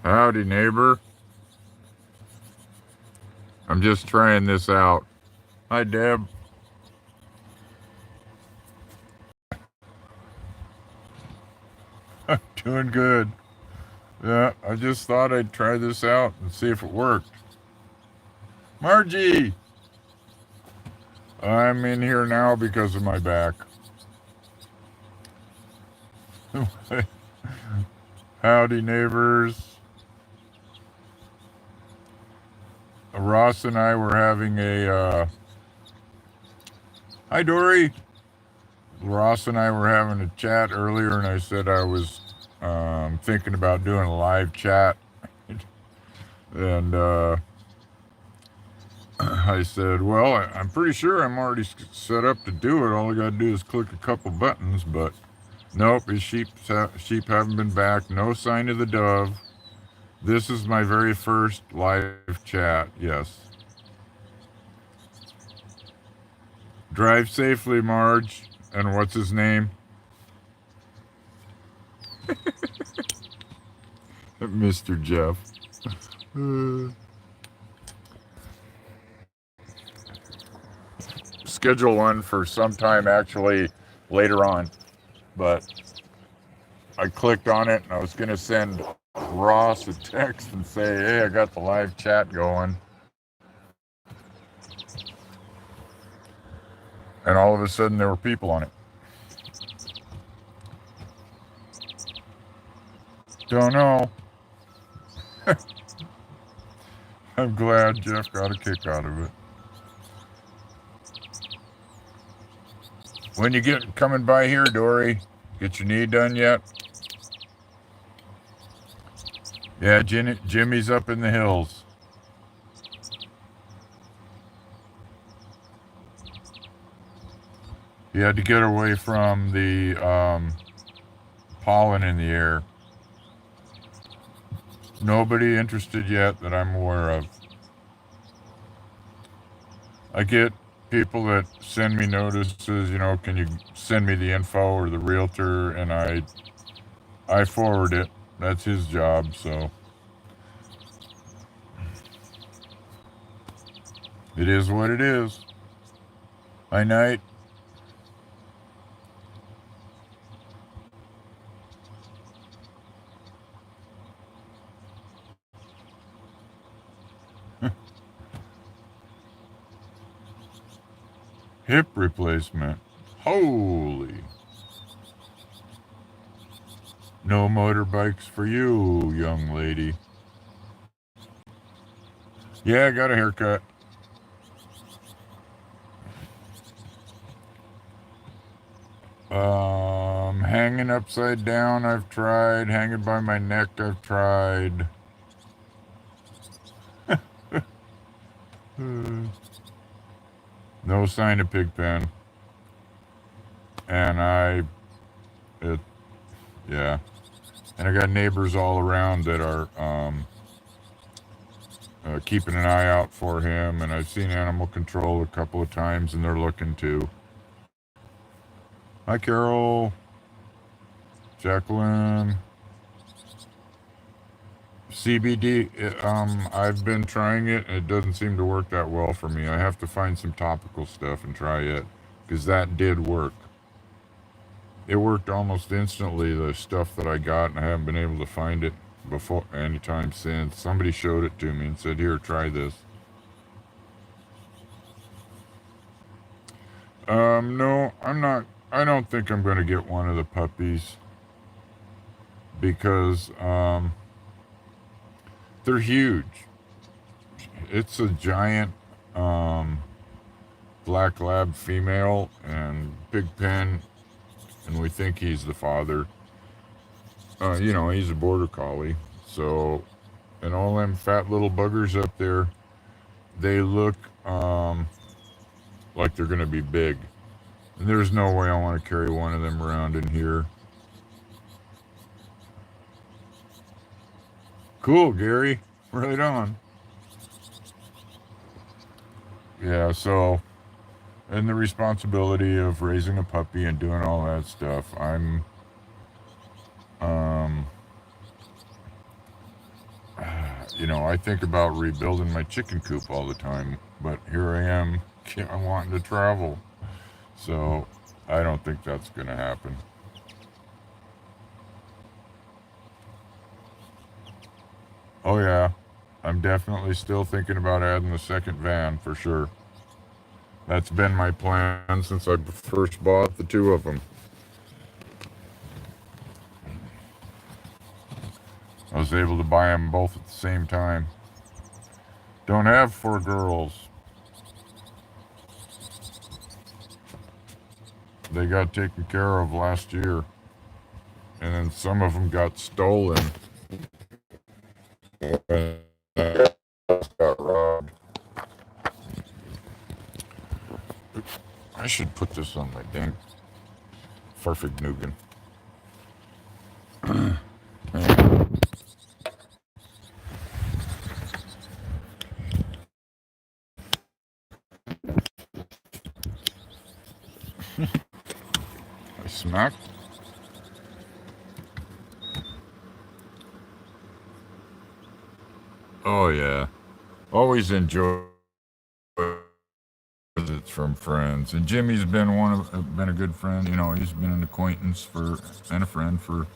Howdy, neighbor. I'm just trying this out. Hi, Deb. I'm doing good. Yeah, I just thought I'd try this out and see if it worked. Margie! I'm in here now because of my back. Howdy, neighbors. Ross and I were having Hi, Dory. Ross and I were having a chat earlier, and I said I was thinking about doing a live chat. And I said, well, I'm pretty sure I'm already set up to do it. All I got to do is click a couple buttons, but nope, his sheep haven't been back. No sign of the dove. This is my very first live chat, yes. Drive safely, Marge. And what's his name? Mr. Jeff. Schedule one for sometime actually later on, but I clicked on it and I was going to send Ross a text and say, hey, I got the live chat going. And all of a sudden there were people on it. Don't know. I'm glad Jeff got a kick out of it. When you get coming by here, Dory, get your knee done yet? Yeah, Jimmy's up in the hills. He had to get away from the pollen in the air. Nobody interested yet that I'm aware of. I get people that send me notices, can you send me the info or the realtor, and I forward it. That's his job, so it is what it is. Hi, Night. Hip replacement. Holy. No motorbikes for you, young lady. Yeah, I got a haircut. Hanging upside down, I've tried. Hanging by my neck, I've tried. No sign of Pigpen. And yeah. And I got neighbors all around that are keeping an eye out for him. And I've seen animal control a couple of times, and they're looking too. Hi, Carol. Jacqueline. CBD, I've been trying it, and it doesn't seem to work that well for me. I have to find some topical stuff and try it, because that did work. It worked almost instantly, the stuff that I got, and I haven't been able to find it before anytime since. Somebody showed it to me and said, here, try this. No, I'm not. I don't think I'm going to get one of the puppies, because they're huge. It's a giant black lab female and Big Pen, and we think he's the father. He's a border collie. So, and all them fat little buggers up there, they look like they're going to be big. And there's no way I want to carry one of them around in here. Cool, Gary. Right on. Yeah, so, and the responsibility of raising a puppy and doing all that stuff, You know, I think about rebuilding my chicken coop all the time, but here I am, I'm wanting to travel. So I don't think that's going to happen. Oh, yeah. I'm definitely still thinking about adding the second van for sure. That's been my plan since I first bought the two of them. I was able to buy them both at the same time. Don't have four girls. They got taken care of last year. And then some of them got stolen. And got robbed. I should put this on my dang Farfignugan. I smacked. Oh yeah, always enjoy visits from friends. And Jimmy's been a good friend. You know, he's been an acquaintance for and a friend for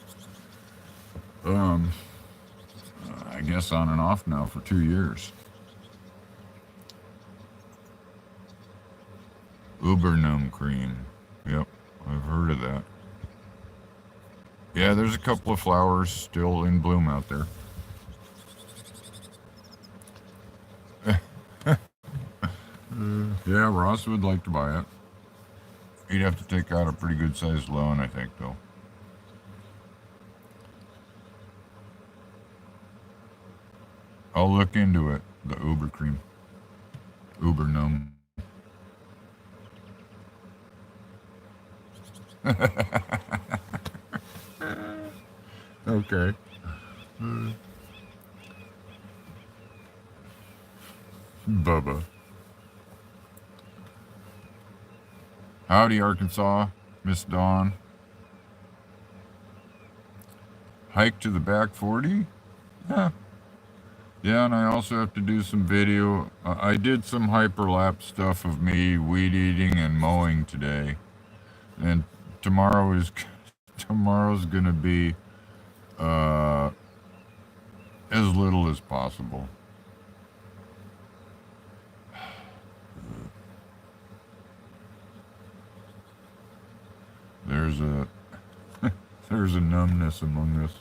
um I guess on and off now for 2 years. Ubernum cream. Yep, I've heard of that. Yeah, there's a couple of flowers still in bloom out there. Yeah, Ross would like to buy it. He'd have to take out a pretty good sized loan, I think, though. I'll look into it. The Uber cream. Uber gnome. Okay. Bubba. Howdy, Arkansas. Miss Dawn. Hike to the back 40? Yeah. Yeah, and I also have to do some video. I did some hyperlapse stuff of me weed eating and mowing today. And tomorrow's gonna be uh, as little as possible. There's a there's a numbness among us.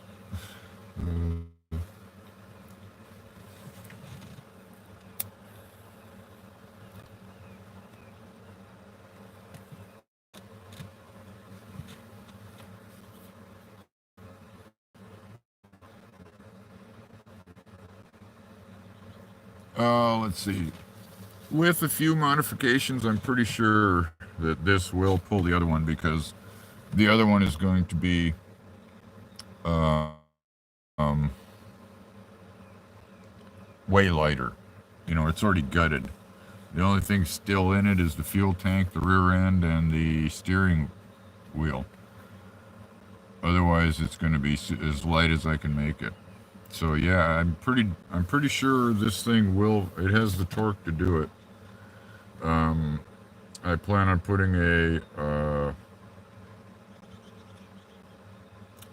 Let's see. With a few modifications, I'm pretty sure that this will pull the other one because the other one is going to be uh, um, way lighter. You know, it's already gutted. The only thing still in it is the fuel tank, the rear end, and the steering wheel. Otherwise, it's going to be as light as I can make it. So yeah, I'm pretty sure this thing will. It has the torque to do it. I plan on putting a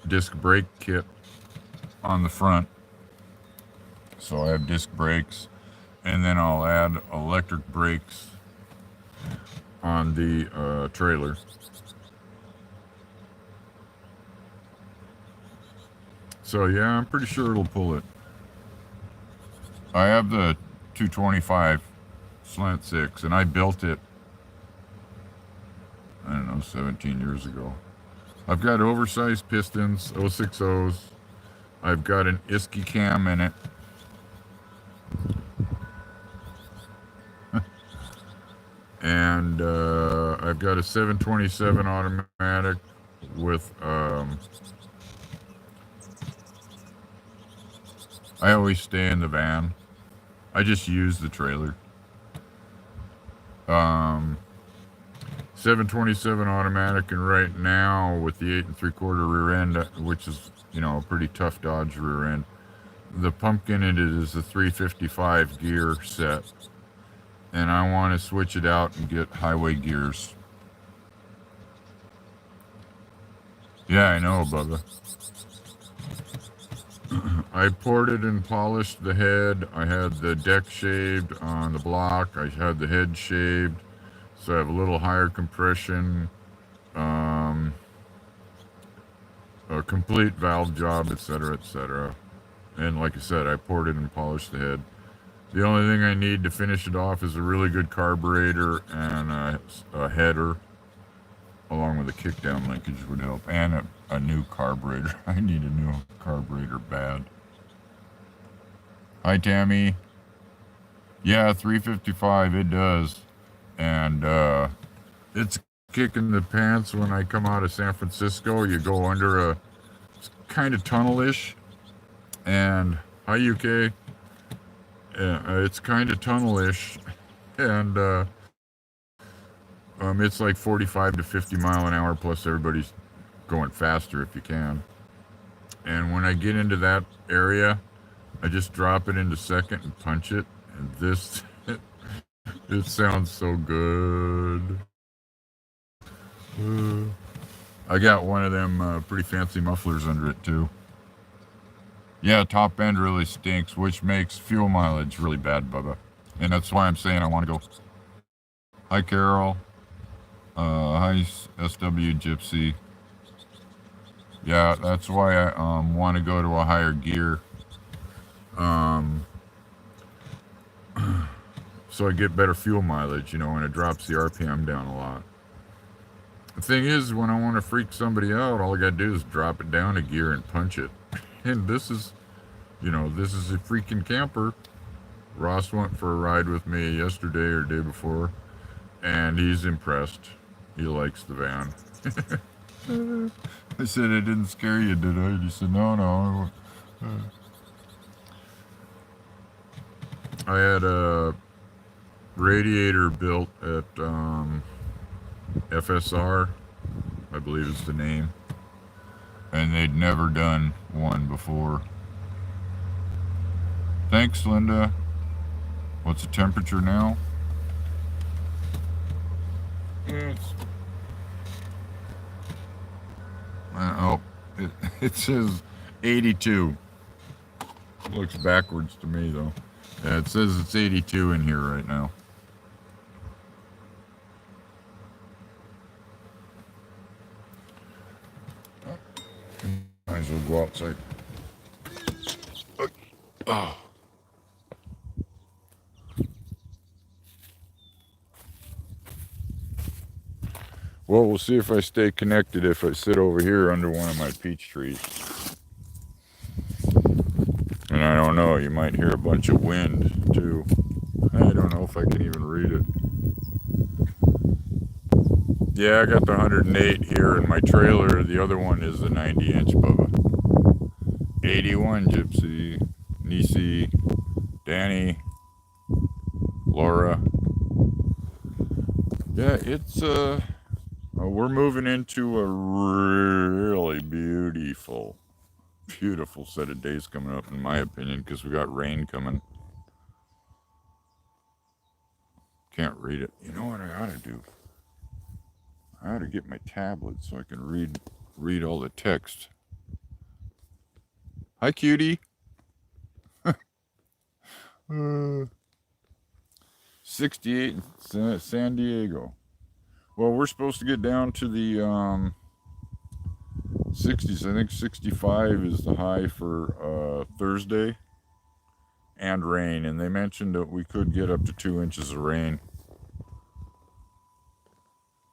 disc brake kit on the front, so I have disc brakes, and then I'll add electric brakes on the trailer. So yeah, I'm pretty sure it'll pull it. I have the 225 slant 6, and I built it, I don't know, 17 years ago. I've got oversized pistons, 060s. I've got an ISKI cam in it. And I've got a 727 automatic with I always stay in the van. I just use the trailer. 727 automatic, and right now with the 8 3/4 rear end, which is, you know, a pretty tough Dodge rear end, the pumpkin in it is a 355 gear set, and I want to switch it out and get highway gears. Yeah, I know, Bubba. I ported and polished the head. I had the deck shaved on the block. I had the head shaved, so I have a little higher compression, a complete valve job, etc., etc. And like I said, I ported and polished the head. The only thing I need to finish it off is a really good carburetor and a header, along with a kickdown linkage would help, and a new carburetor. I need a new carburetor bad. Hi, Tammy. Yeah, 355, it does. And it's kicking the pants when I come out of San Francisco. You go under a kind of tunnel-ish. And, hi, UK. It's kind of tunnel-ish. And it's like 45 to 50 mile an hour, plus everybody's going faster if you can. And when I get into that area, I just drop it into second and punch it. And this, it sounds so good. I got one of them pretty fancy mufflers under it too. Yeah, top end really stinks, which makes fuel mileage really bad, Bubba. And that's why I'm saying I want to go. Hi, Carol. Hi, SW Gypsy. Yeah, that's why I want to go to a higher gear. So I get better fuel mileage, you know, and it drops the RPM down a lot. The thing is, when I want to freak somebody out, all I gotta do is drop it down a gear and punch it. And this is, you know, this is a freaking camper. Ross went for a ride with me yesterday or day before, and he's impressed. He likes the van. I said, I didn't scare you, did I? He said, no. I had a radiator built at FSR, I believe is the name, and they'd never done one before. Thanks, Linda. What's the temperature now? It says 82. Looks backwards to me, though. Yeah, it says it's 82 in here right now. Might as well go outside. Oh. Well, we'll see if I stay connected if I sit over here under one of my peach trees. And I don't know, you might hear a bunch of wind, too. I don't know if I can even read it. Yeah, I got the 108 here in my trailer. The other one is the 90-inch, Bubba. 81, Gypsy, Nisi, Danny, Laura. Yeah, it's, we're moving into a really beautiful set of days coming up, in my opinion, because we got rain coming. Can't read it. You know what I ought to do? I ought to get my tablet so I can read all the text. Hi, cutie. 68 in San Diego. Well, we're supposed to get down to the 60s. I think 65 is the high for Thursday, and rain. And they mentioned that we could get up to 2 inches of rain.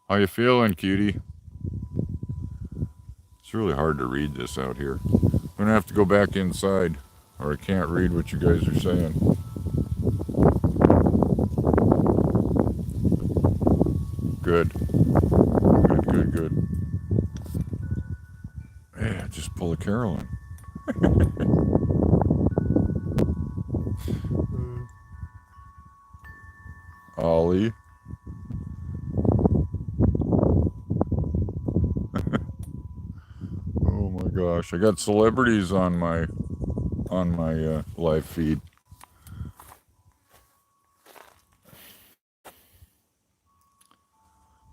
How you feeling, cutie? It's really hard to read this out here. I'm gonna have to go back inside, or I can't read what you guys are saying. Good. Yeah, just pull a Carolyn. Ollie. Oh my gosh, I got celebrities on my on my live feed.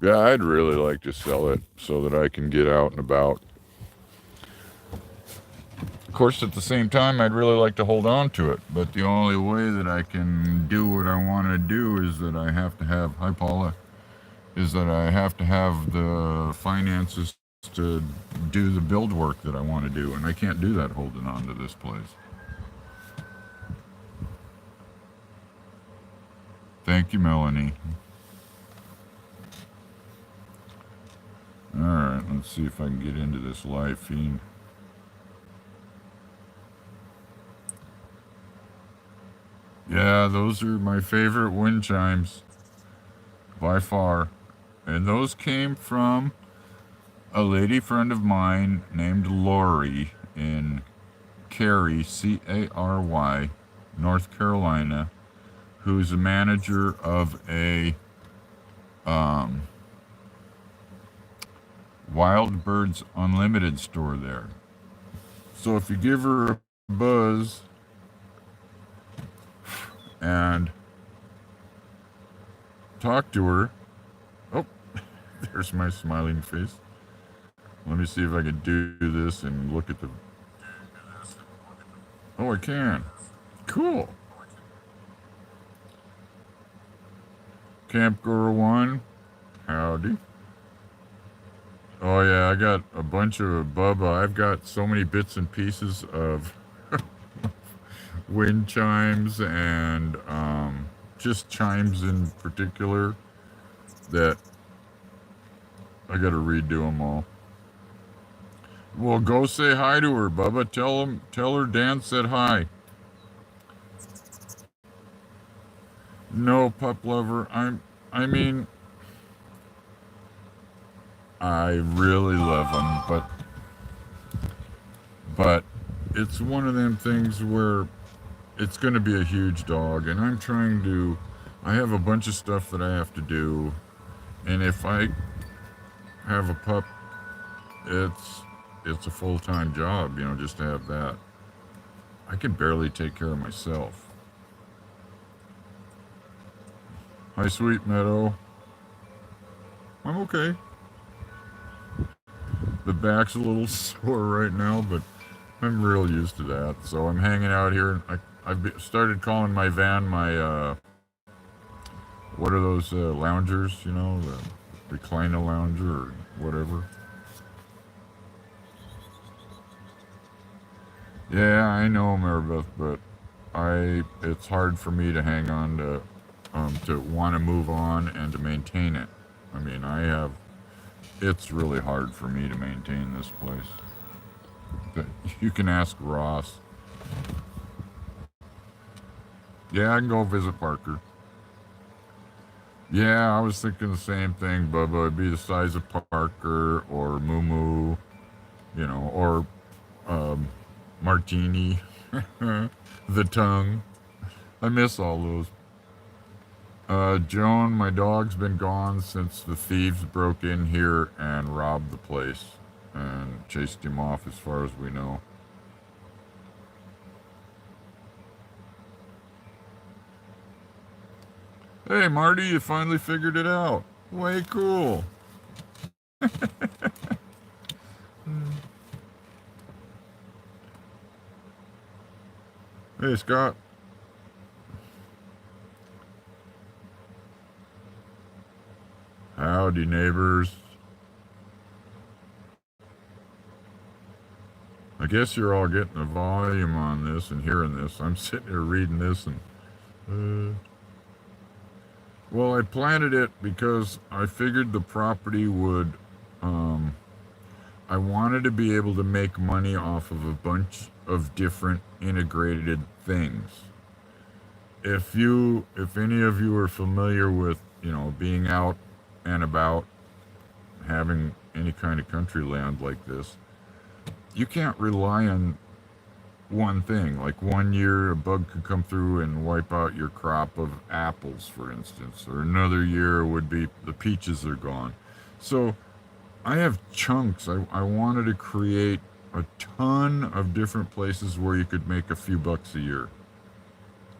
Yeah, I'd really like to sell it so that I can get out and about. Of course, at the same time, I'd really like to hold on to it, but the only way that I can do what I want to do is that I have to have, hi Paula, is that I have to have the finances to do the build work that I want to do, and I can't do that holding on to this place. Thank you, Melanie. Alright, let's see if I can get into this live feed. Yeah, those are my favorite wind chimes by far. And those came from a lady friend of mine named Lori in Cary, Cary, North Carolina, who's a manager of a Wild Birds Unlimited store there. So if you give her a buzz and talk to her, oh, there's my smiling face. Let me see if I can do this and look at the... Oh, I can. Cool. Camp Girl 1. Howdy. Oh, yeah, I got a bunch of Bubba. I've got so many bits and pieces of wind chimes and just chimes in particular that I got to redo them all. Well, go say hi to her, Bubba. Tell her Dan said hi. No, pup lover. I mean, I really love them, but it's one of them things where it's going to be a huge dog, and I have a bunch of stuff that I have to do, and if I have a pup, it's a full-time job, just to have that. I can barely take care of myself. Hi, Sweet Meadow. I'm okay. The back's a little sore right now, but I'm real used to that. So I'm hanging out here. I've started calling my van my, what are those loungers, the recliner lounger or whatever. Yeah, I know, Maribeth, but it's hard for me to hang on to want to move on and to maintain it. I mean, it's really hard for me to maintain this place. But you can ask Ross. Yeah, I can go visit Parker. Yeah, I was thinking the same thing, Bubba. It'd be the size of Parker or Moo Moo, or Martini, the tongue. I miss all those. Joan, my dog's been gone since the thieves broke in here and robbed the place and chased him off as far as we know. Hey, Marty, you finally figured it out. Way cool. Hey, Scott. Howdy, neighbors. I guess you're all getting the volume on this and hearing this. I'm sitting here reading this and... Well, I planted it because I figured the property would... I wanted to be able to make money off of a bunch of different integrated things. If any of you are familiar with, being out and about, having any kind of country land like this, you can't rely on one thing. Like one year a bug could come through and wipe out your crop of apples, for instance, or another year would be the peaches are gone. So I have chunks. I wanted to create a ton of different places where you could make a few bucks a year.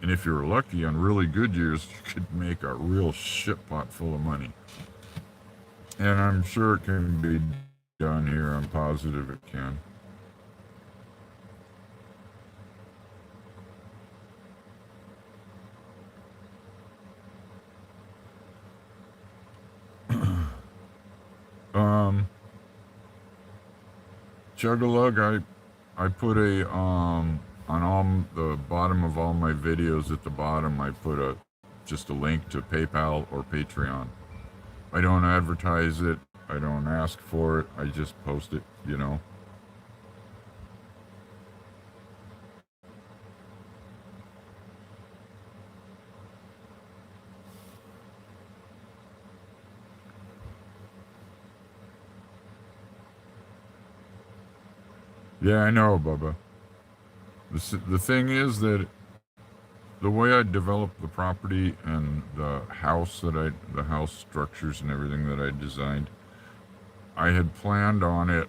And if you were lucky, on really good years, you could make a real shit pot full of money. And I'm sure it can be done here. I'm positive it can. um, Chug-a-lug, I put a on all the bottom of all my videos at the bottom. I put just a link to PayPal or Patreon. I don't advertise it. I don't ask for it. I just post it. You know. Yeah, I know, Bubba. The thing is that the way I developed the property and the house structures and everything that I designed, I had planned on it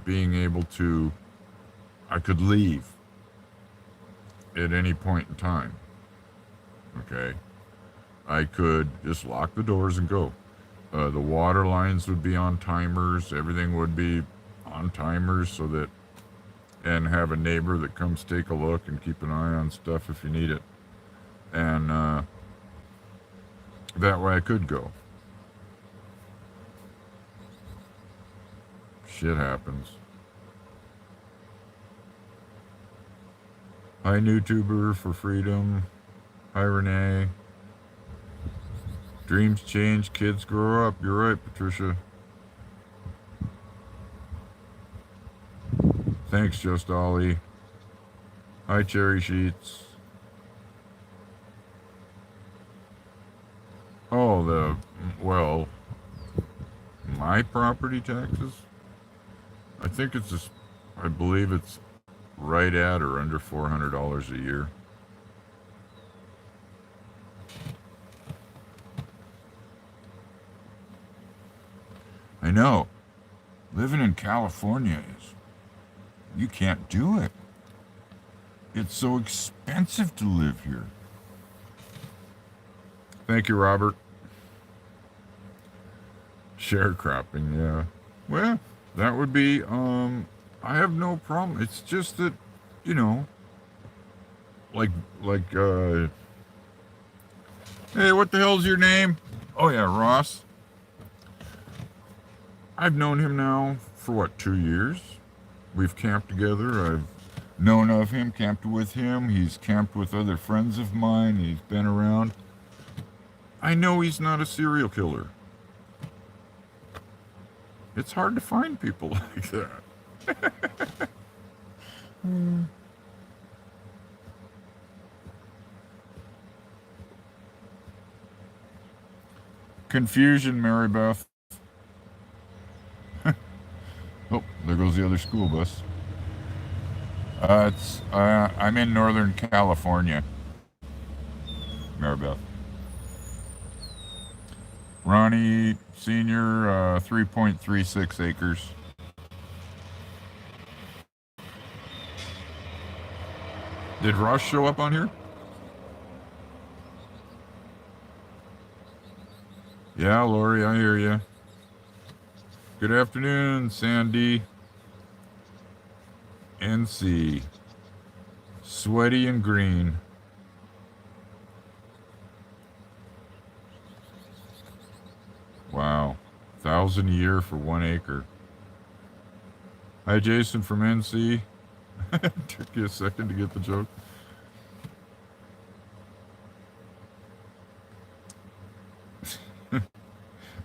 being able to, I could leave at any point in time. Okay. I could just lock the doors and go. The water lines would be on timers. Everything would be on timers so that, and have a neighbor that comes take a look and keep an eye on stuff if you need it. And that way I could go. Shit happens. Hi, YouTuber for freedom. Hi, Renee. Dreams change, kids grow up. You're right, Patricia. Thanks, Just Ollie. Hi, Cherry Sheets. Oh, well, my property taxes? I think it's just, I believe it's right at or under $400 a year. I know. Living in California is, you can't do it. It's so expensive to live here. Thank you, Robert. Sharecropping, yeah. Well, that would be, I have no problem. It's just that, you know, like, hey, what the hell's your name? Oh, yeah, Ross. I've known him now for what, 2 years? We've camped together. I've known of him, camped with him. He's camped with other friends of mine. He's been around. I know he's not a serial killer. It's hard to find people like that. Confusion, Mary Beth. Oh, there goes the other school bus. I'm in Northern California, Mary Beth. Ronnie Senior, 3.36 acres. Did Ross show up on here? Yeah, Lori, I hear you. Good afternoon, Sandy. NC. Sweaty and green. Wow. 1,000 a year for 1 acre. Hi, Jason from NC. Took you a second to get the joke.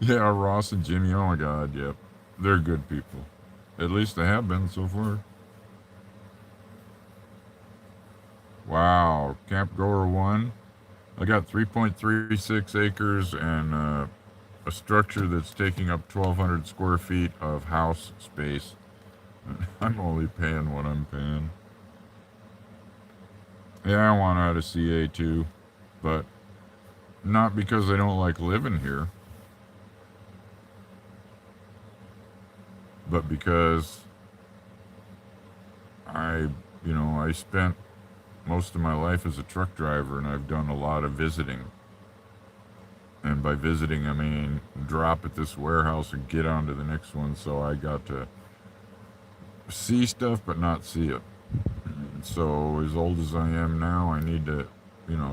Yeah, Ross and Jimmy. Oh my God, yep. They're good people. At least they have been so far. Wow. Camp Goer 1. I got 3.36 acres and a structure that's taking up 1,200 square feet of house space. I'm only paying what I'm paying. Yeah, I want out of CA too, but not because I don't like living here, but because I spent most of my life as a truck driver, and I've done a lot of visiting. And by visiting, I mean drop at this warehouse and get on to the next one. So I got to see stuff, but not see it. So as old as I am now, I need to,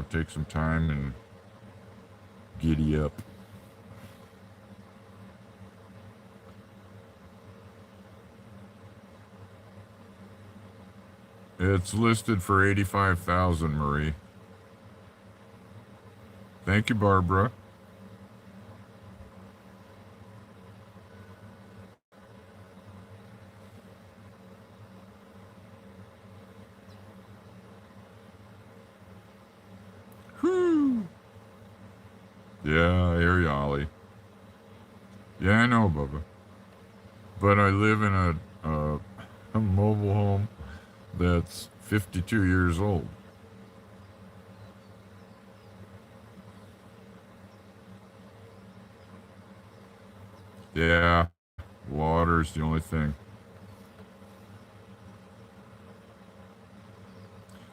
take some time and giddy up. It's listed for 85,000, Marie. Thank you, Barbara. Whew. Yeah, I hear you, Ollie. Yeah, I know, Bubba. But I live in a mobile home that's 52 years old. Yeah, water's the only thing.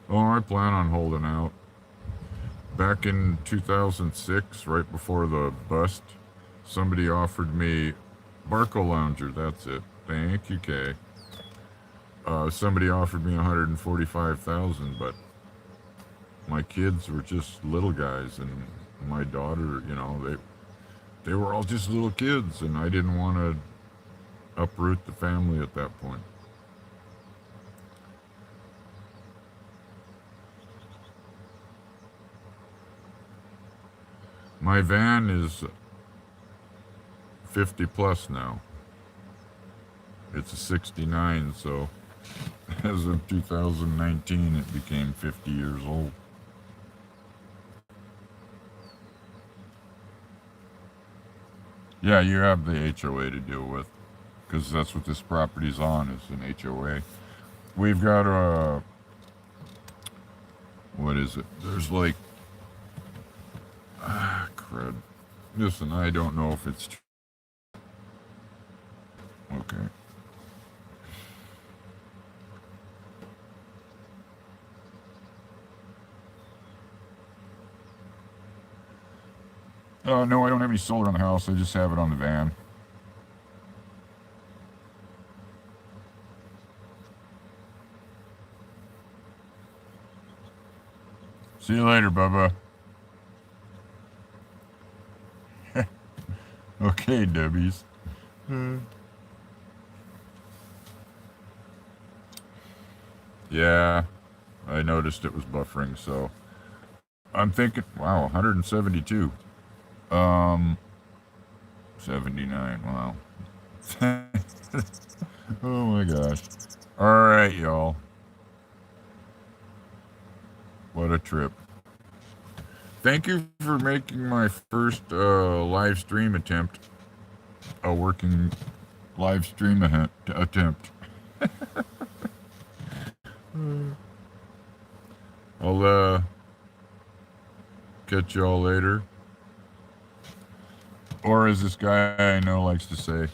Oh, I plan on holding out. Back in 2006, right before the bust, somebody offered me Barco Lounger. That's it. Thank you, Kay. Somebody offered me 145,000, but my kids were just little guys, and my daughter, they were all just little kids, and I didn't want to uproot the family at that point. My van is 50 plus now. It's a 69, so as of 2019, it became 50 years old. Yeah, you have the HOA to deal with, because that's what this property's on, is an HOA. We've got what is it? There's like, crud. Listen, I don't know if it's okay. No, I don't have any solar on the house. I just have it on the van. See you later, Bubba. Okay, Debbie's. Yeah, I noticed it was buffering, so I'm thinking, wow, 172. 79, wow. Oh my gosh. All right, y'all. What a trip. Thank you for making my first live stream attempt. A working live stream attempt. I'll catch y'all later. Or as this guy I know likes to say,